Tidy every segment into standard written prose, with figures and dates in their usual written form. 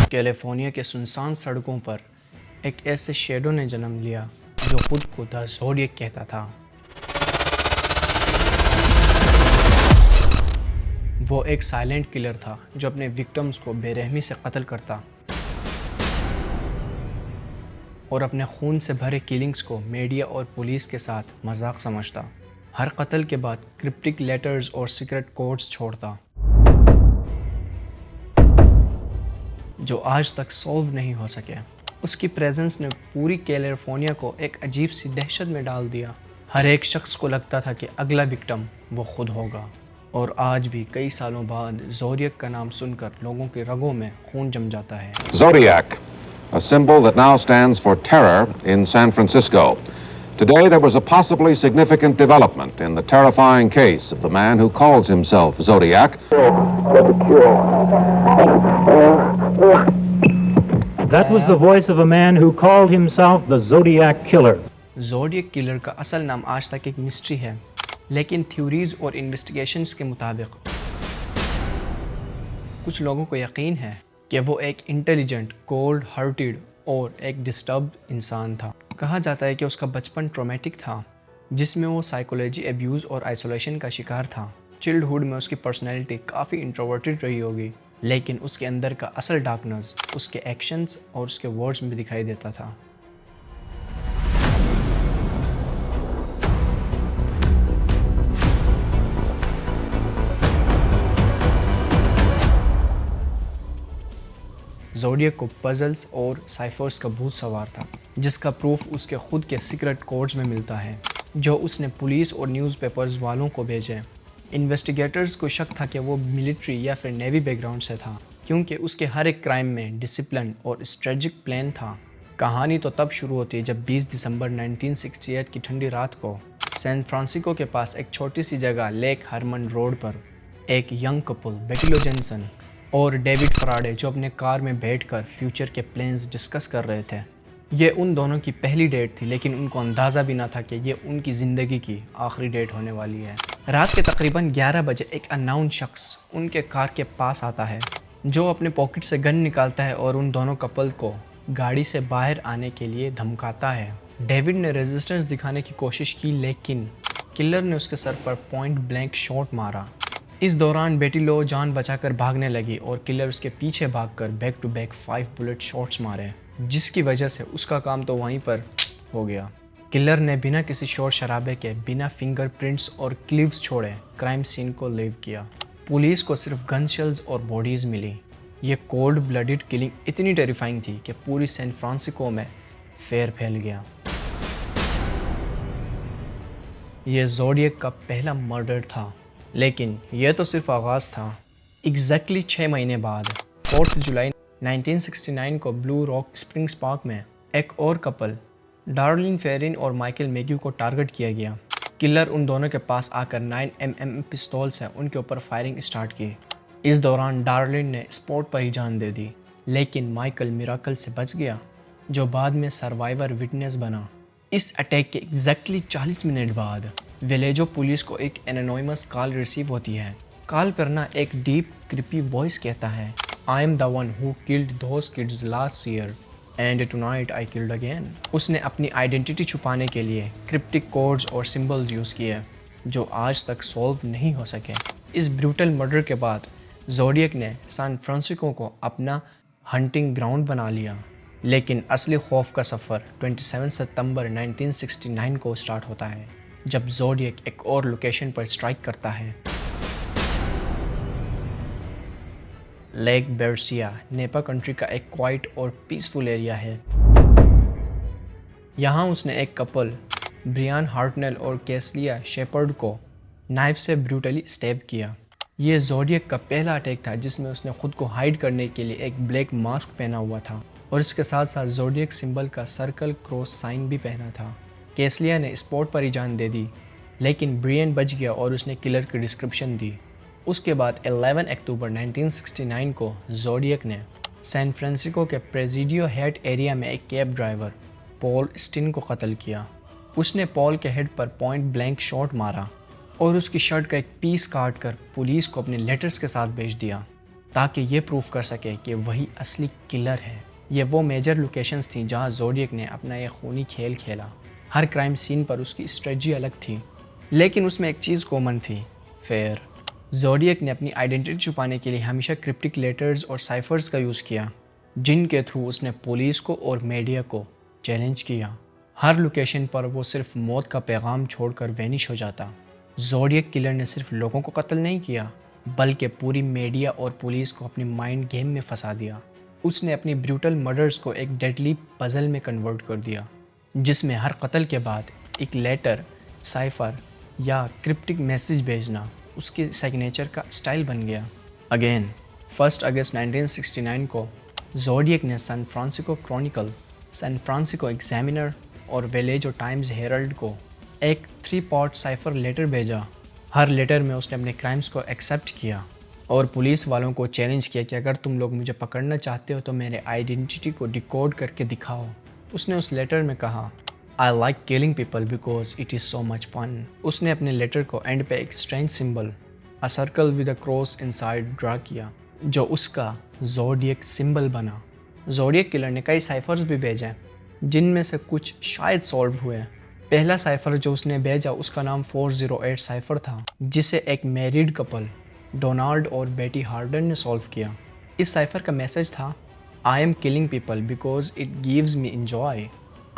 California के सुनसान सड़कों पर एक ऐसे शेडो ने जन्म लिया जो खुद को द ज़ोडिएक कहता था। वो एक साइलेंट किलर था जो अपने विक्टिम्स को बेरहमी से कत्ल करता और अपने खून से भरे किलिंग्स को मीडिया और पुलिस के साथ मजाक समझता। हर कत्ल के बाद क्रिप्टिक लेटर्स और सीक्रेट कोड्स छोड़ता जो आज तक सॉल्व नहीं हो सके। उसकी प्रेजेंस ने पूरी कैलिफोर्निया को एक अजीब सी दहशत में डाल दिया। हर एक शख्स को लगता था कि अगला विक्टिम वो खुद होगा। और आज भी कई सालों बाद ज़ोडिएक का नाम सुनकर लोगों के रगों में खून जम जाता है। Zodiac, a symbol that now stands for terror in San Francisco. Today there was a possibly significant development in the terrifying case of the man who calls himself Zodiac. That was the voice of a man who called himself the Zodiac Killer. Zodiac killer का असल नाम आज तक एक mystery है, लेकिन theories और investigations के मुताबिक कुछ लोगों को यकीन है कि वो एक इंटेलिजेंट, कोल्ड हार्टेड और एक डिस्टर्ब्ड इंसान था। कहा जाता है कि उसका बचपन ट्रॉमेटिक था, जिसमें वो साइकोलॉजी अब्यूज़ और आइसोलेशन का शिकार था। चाइल्डहुड में उसकी पर्सनैलिटी काफ़ी इंट्रोवर्टेड रही होगी, लेकिन उसके अंदर का असल डार्कनेस उसके एक्शंस और उसके वर्ड्स में दिखाई देता था। ज़ोडिएक को पजल्स और साइफर्स का भूत सवार था, जिसका प्रूफ उसके खुद के सीक्रेट कोड्स में मिलता है जो उसने पुलिस और न्यूज़पेपर्स वालों को भेजे। इन्वेस्टिगेटर्स को शक था कि वो मिलिट्री या फिर नेवी बैकग्राउंड से था, क्योंकि उसके हर एक क्राइम में डिसिप्लिन और स्ट्रेटजिक प्लान था। कहानी तो तब शुरू होती है जब 20 दिसंबर 1968 की ठंडी रात को सैन फ्रांसिस्को के पास एक छोटी सी जगह लेक हरमन रोड पर एक यंग कपल बेटी लो जेनसन और डेविड फराडे जो अपने कार में बैठकर फ्यूचर के प्लान्स डिस्कस कर रहे थे। ये उन दोनों की पहली डेट थी, लेकिन उनको अंदाज़ा भी ना था कि ये उनकी ज़िंदगी की आखिरी डेट होने वाली है। रात के तकरीबन 11 बजे एक अननोन शख्स उनके कार के पास आता है, जो अपने पॉकेट से गन निकालता है और उन दोनों कपल को गाड़ी से बाहर आने के लिए धमकाता है। डेविड ने रेजिस्टेंस दिखाने की कोशिश की, लेकिन किलर ने उसके सर पर पॉइंट ब्लैंक शॉट मारा। इस दौरान बेटी लो जान बचाकर भागने लगी और किलर उसके पीछे भागकर back to back 5 bullet shots मारे, जिसकी वजह से उसका काम तो वहीं पर हो गया। किलर ने बिना किसी शोर शराबे के, बिना फिंगरप्रिंट्स और क्लिव्स छोड़े क्राइम सीन को लीव किया। पुलिस को सिर्फ गन शेल्स और बॉडीज़ मिली। ये कोल्ड ब्लडेड किलिंग इतनी टेरिफाइंग थी कि पूरी सैन फ्रांसिस्को में फेयर फैल गया। ये ज़ोडिएक का पहला मर्डर था, लेकिन यह तो सिर्फ आगाज़ था। एग्जैक्टली 6 महीने बाद 4 जुलाई 1969 को ब्लू रॉक स्प्रिंग्स पार्क में एक और कपल डार्लिन फेरिन और माइकल मैग्यू को टारगेट किया गया। किलर उन दोनों के पास आकर 9mm पिस्तौल से उनके ऊपर फायरिंग स्टार्ट की। इस दौरान डार्लिन ने स्पॉट पर ही जान दे दी, लेकिन माइकल मिराकल से बच गया, जो बाद में सर्वाइवर विटनेस बना। इस अटैक के एग्जैक्टली 40 मिनट बाद विलेजो पुलिस को एक एनोनिमस कॉल रिसीव होती है। कॉल करना एक डीप क्रिपी वॉइस कहता है, आई am the one who killed those kids last year and tonight I killed again. उसने अपनी आइडेंटिटी छुपाने के लिए क्रिप्टिक कोड्स और सिंबल्स यूज़ किए जो आज तक सॉल्व नहीं हो सके। इस ब्रूटल मर्डर के बाद ज़ोडिएक ने सैन फ्रांसिस्को को अपना हंटिंग ग्राउंड बना लिया, लेकिन असली खौफ का सफ़र 27 सितंबर 1969 को स्टार्ट होता है, जब ज़ोडिएक एक और लोकेशन पर स्ट्राइक करता है। लेक बेर्सिया नेपा कंट्री का एक क्वाइट और पीसफुल एरिया है। यहाँ उसने एक कपल ब्रियान हार्टनेल और कैसलिया शेपर्ड को नाइफ से ब्रूटली स्टैब किया। ये ज़ोडिएक का पहला अटैक था जिसमें उसने खुद को हाइड करने के लिए एक ब्लैक मास्क पहना हुआ था और इसके साथ साथ ज़ोडिएक सिंबल का सर्कल क्रॉस साइन भी पहना था। कैसलिया ने स्पॉट पर ही जान दे दी, लेकिन ब्रियन बच गया और उसने किलर की डिस्क्रिप्शन दी। उसके बाद 11 अक्टूबर 1969 को ज़ोडिएक ने सैन फ्रांसिस्को के प्रेसिडियो हेड एरिया में एक कैब ड्राइवर पॉल स्टिन को कत्ल किया। उसने पॉल के हेड पर पॉइंट ब्लैंक शॉट मारा और उसकी शर्ट का एक पीस काट कर पुलिस को अपने लेटर्स के साथ भेज दिया। ताकि ये प्रूफ कर सके कि वही असली किलर है। ये वो मेजर लोकेशंस थी जहाँ ज़ोडिएक ने अपना ये खूनी खेल खेला। हर क्राइम सीन पर उसकी स्ट्रेटजी अलग थी, लेकिन उसमें एक चीज़ कॉमन थी, फेयर। ज़ोडिएक ने अपनी आइडेंटिटी छुपाने के लिए हमेशा क्रिप्टिक लेटर्स और साइफर्स का यूज़ किया, जिनके थ्रू उसने पुलिस को और मीडिया को चैलेंज किया। हर लोकेशन पर वो सिर्फ मौत का पैगाम छोड़कर वैनिश हो जाता। ज़ोडिएक किलर ने सिर्फ लोगों को कत्ल नहीं किया, बल्कि पूरी मीडिया और पुलिस को अपने माइंड गेम में फंसा दिया। उसने अपनी ब्रूटल मर्डर्स को एक डेडली पजल में कन्वर्ट कर दिया, जिसमें हर कत्ल के बाद एक लेटर, साइफर या क्रिप्टिक मैसेज भेजना उसके सिग्नेचर का स्टाइल बन गया। अगेन 1 अगस्त 1969 को ज़ोडिएक ने San Francisco Chronicle, San Francisco Examiner और विलेज टाइम्स हेरल्ड को एक 3 पार्ट साइफर लेटर भेजा। हर लेटर में उसने अपने क्राइम्स को एक्सेप्ट किया और पुलिस वालों को चैलेंज किया कि अगर तुम लोग मुझे पकड़ना चाहते हो तो मेरे आइडेंटिटी को डिकोड करके दिखाओ। उसने उस लेटर में कहा, I like killing people because it is so much fun. उसने अपने लेटर को एंड पे एक strange symbol, a circle with a cross inside, draw किया, जो उसका ज़ोडिएक सिंबल बना। ज़ोडिएक किलर ने कई साइफर्स भी भेजे, जिनमें से कुछ शायद सॉल्व हुए। पहला साइफर जो उसने भेजा उसका नाम 408 साइफर था, जिसे एक मैरिड कपल डोनाल्ड और बेटी हार्डन ने सॉल्व किया। इस साइफर का मैसेज था, I M killing people because it gives me enjoy,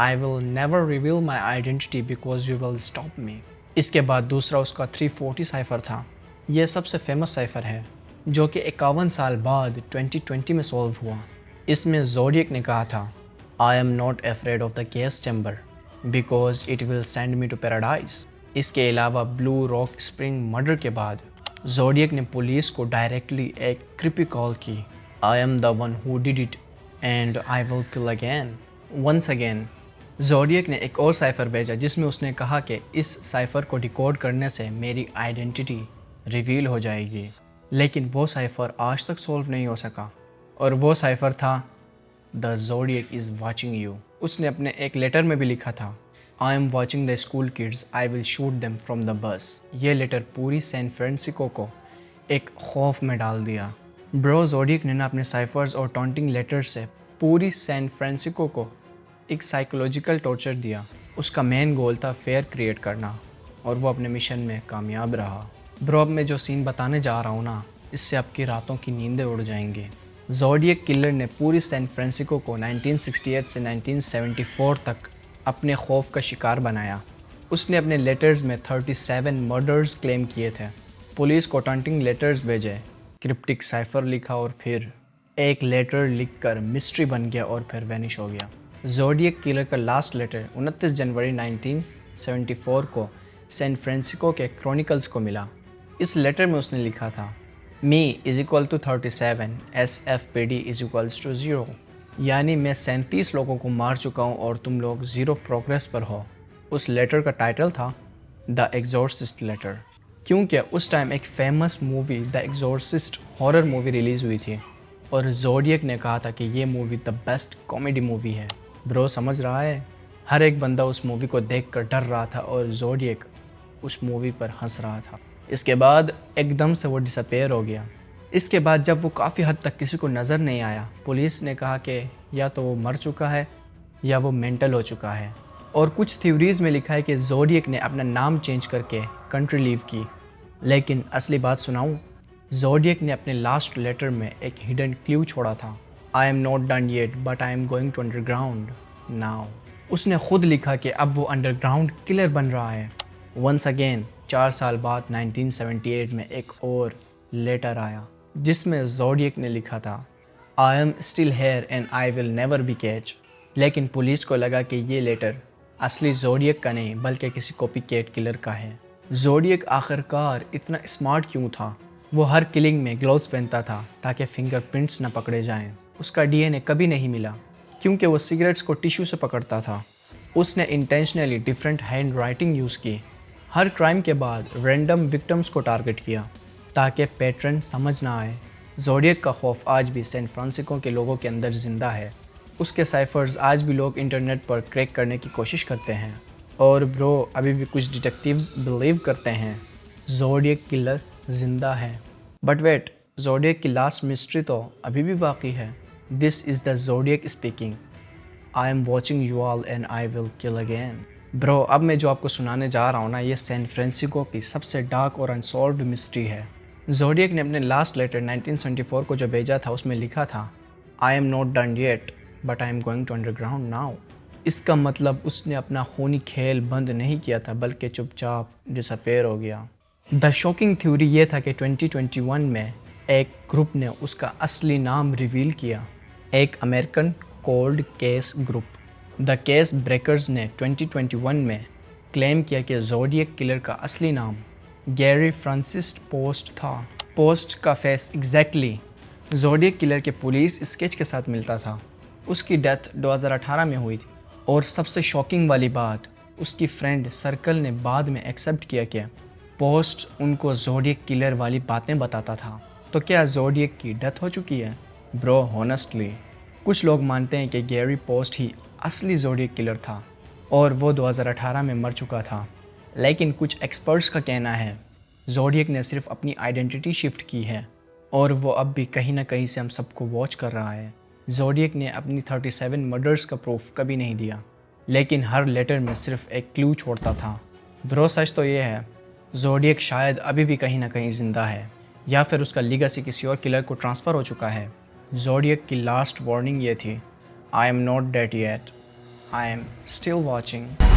I will never reveal my identity because you will stop me. इसके बाद दूसरा उसका 340 साइफर था। यह सबसे फेमस साइफर है, जो कि 51 साल बाद 2020 में सॉल्व हुआ। इसमें ज़ोडिएक ने कहा था, I am not afraid of the gas chamber because it will send me to paradise. इसके अलावा ब्लू रॉक स्प्रिंग मर्डर के बाद ज़ोडिएक ने पुलिस को डायरेक्टली एक क्रिपी कॉल की, I am the one who did it and I will kill again once again. Zodiac ने एक और साइफर भेजा जिसमें उसने कहा कि इस साइफर को डिकोड करने से मेरी आइडेंटिटी रिवील हो जाएगी, लेकिन वो साइफर आज तक सॉल्व नहीं हो सका। और वो साइफर था, the zodiac is watching you. उसने अपने एक लेटर में भी लिखा था, I am watching the school kids, I will shoot them from the bus. ये लेटर पूरी सैन फ्रांसिस्को को एक खौफ में डाल दिया। ब्रो ज़ोडिएक ने ना अपने साइफर्स और टॉन्टिंग लेटर से पूरी सैन फ्रांसिस्को को एक साइकोलॉजिकल टॉर्चर दिया। उसका मेन गोल था फेयर क्रिएट करना, और वो अपने मिशन में कामयाब रहा। ब्रो अब मैं जो सीन बताने जा रहा हूँ ना, इससे आपकी रातों की नींदें उड़ जाएंगी। ज़ोडिएक किलर ने पूरी सैन फ्रांसिस्को को 1968 से 1974 तक अपने खौफ का शिकार बनाया। उसने अपने लेटर्स में 37 मर्डर्स क्लेम किए थे, पुलिस को टॉन्टिंग लेटर्स भेजे, क्रिप्टिक साइफर लिखा और फिर एक लेटर लिखकर मिस्ट्री बन गया और फिर वैनिश हो गया। ज़ोडिएक किलर का लास्ट लेटर 29 जनवरी 1974 को सैन फ्रांसिस्को के क्रॉनिकल्स को मिला। इस लेटर में उसने लिखा था, me is equal to 37, SFPD is equals to 0, यानी मैं 37 लोगों को मार चुका हूँ और तुम लोग 0 प्रोग्रेस पर हो। उस लेटर का टाइटल था द एग्जॉर्सिस्ट लेटर, क्योंकि उस टाइम एक famous movie the Exorcist horror movie release हुई थी और ज़ोडिएक ने कहा था कि ये movie the best comedy movie है। ब्रो समझ रहा है, हर एक बंदा उस मूवी को देखकर डर रहा था और ज़ोडिएक उस मूवी पर हंस रहा था। इसके बाद एकदम से वो डिसअपेयर हो गया। इसके बाद जब वो काफ़ी हद तक किसी को नज़र नहीं आया, पुलिस ने कहा कि या तो वो मर चुका है या वो मेंटल हो चुका है। और कुछ थ्योरीज़ में लिखा है कि ज़ोडिएक ने अपना नाम चेंज करके कंट्री लीव की। लेकिन असली बात सुनाऊँ, ज़ोडिएक ने अपने लास्ट लेटर में एक हिडन क्लू छोड़ा था, I am not done yet but I am going to underground now. उसने खुद लिखा कि अब वो अंडरग्राउंड किलर बन रहा है। वंस अगेन 4 साल बाद 1978 में एक और लेटर आया जिसमें ज़ोडिएक ने लिखा था, I am still here and I will never be catch. लेकिन पुलिस को लगा कि ये लेटर असली ज़ोडिएक का नहीं बल्कि किसी कॉपीकैट किलर का है। ज़ोडिएक आखिरकार इतना स्मार्ट क्यों था? वो हर किलिंग में ग्लव्स पहनता था ताकि फिंगरप्रिंट्स न पकड़े जाएं। उसका DNA कभी नहीं मिला क्योंकि वो सिगरेट्स को टिश्यू से पकड़ता था। उसने intentionally different hand writing use की। हर क्राइम के बाद रैंडम विक्टिम्स को टारगेट किया ताकि पैटर्न समझ ना आए। ज़ोडिएक का खौफ आज भी सैन फ्रांसिस्को के लोगों के अंदर ज़िंदा है। उसके साइफर्स आज भी लोग इंटरनेट पर क्रैक करने की कोशिश करते हैं। और ब्रो अभी भी कुछ डिटेक्टिव्स बिलीव करते हैं ज़ोडिएक किलर ज़िंदा है। बट वेट, ज़ोडिएक की लास्ट मिस्ट्री तो अभी भी बाकी है। This is the zodiac speaking. I am watching you all and I will kill again. Bro, अब मैं जो आपको सुनाने जा रहा हूँ ना, ये सैन फ्रांसिस्को की सबसे डार्क और अनसॉल्व्ड मिस्ट्री है। ज़ोडिएक ने अपने लास्ट लेटर 1974 को जो भेजा था उसमें लिखा था, I am not done yet but I am going to underground now. इसका मतलब उसने अपना खूनी खेल बंद नहीं किया था बल्कि चुपचाप डिसअपेयर हो गया। द शॉकिंग थ्योरी ये था कि 2021 में एक ग्रुप ने उसका असली नाम रिवील किया, एक American cold case group. The case breakers ने 2021 में क्लेम किया कि ज़ोडिएक किलर का असली नाम गैरी फ्रांसिस पोस्ट था। पोस्ट का फेस एग्जैक्टली ज़ोडिएक किलर के पुलिस स्केच के साथ मिलता था। उसकी डेथ 2018 में हुई थी और सबसे शॉकिंग वाली बात, उसकी फ्रेंड सर्कल ने बाद में एक्सेप्ट किया कि पोस्ट उनको ज़ोडिएक किलर वाली बातें बताता था। तो क्या ज़ोडिएक की डेथ हो चुकी है? ब्रो, हॉनेस्टली कुछ लोग मानते हैं कि गैरी पोस्ट ही असली ज़ोडिएक किलर था और वो 2018 में मर चुका था। लेकिन कुछ एक्सपर्ट्स का कहना है ज़ोडिएक ने सिर्फ अपनी आइडेंटिटी शिफ्ट की है और वो अब भी कहीं ना कहीं से हम सबको वॉच कर रहा है। ज़ोडिएक ने अपनी 37 मर्डर्स का प्रूफ कभी नहीं दिया, लेकिन हर लेटर में सिर्फ एक क्लू छोड़ता था। ब्रो, सच तो ये है ज़ोडिएक शायद अभी भी कहीं ना कहीं ज़िंदा है या फिर उसका लीगेसी किसी और किलर को ट्रांसफ़र हो चुका है। ज़ोडिएक की लास्ट वार्निंग ये थी, आई am not dead yet, I am still watching.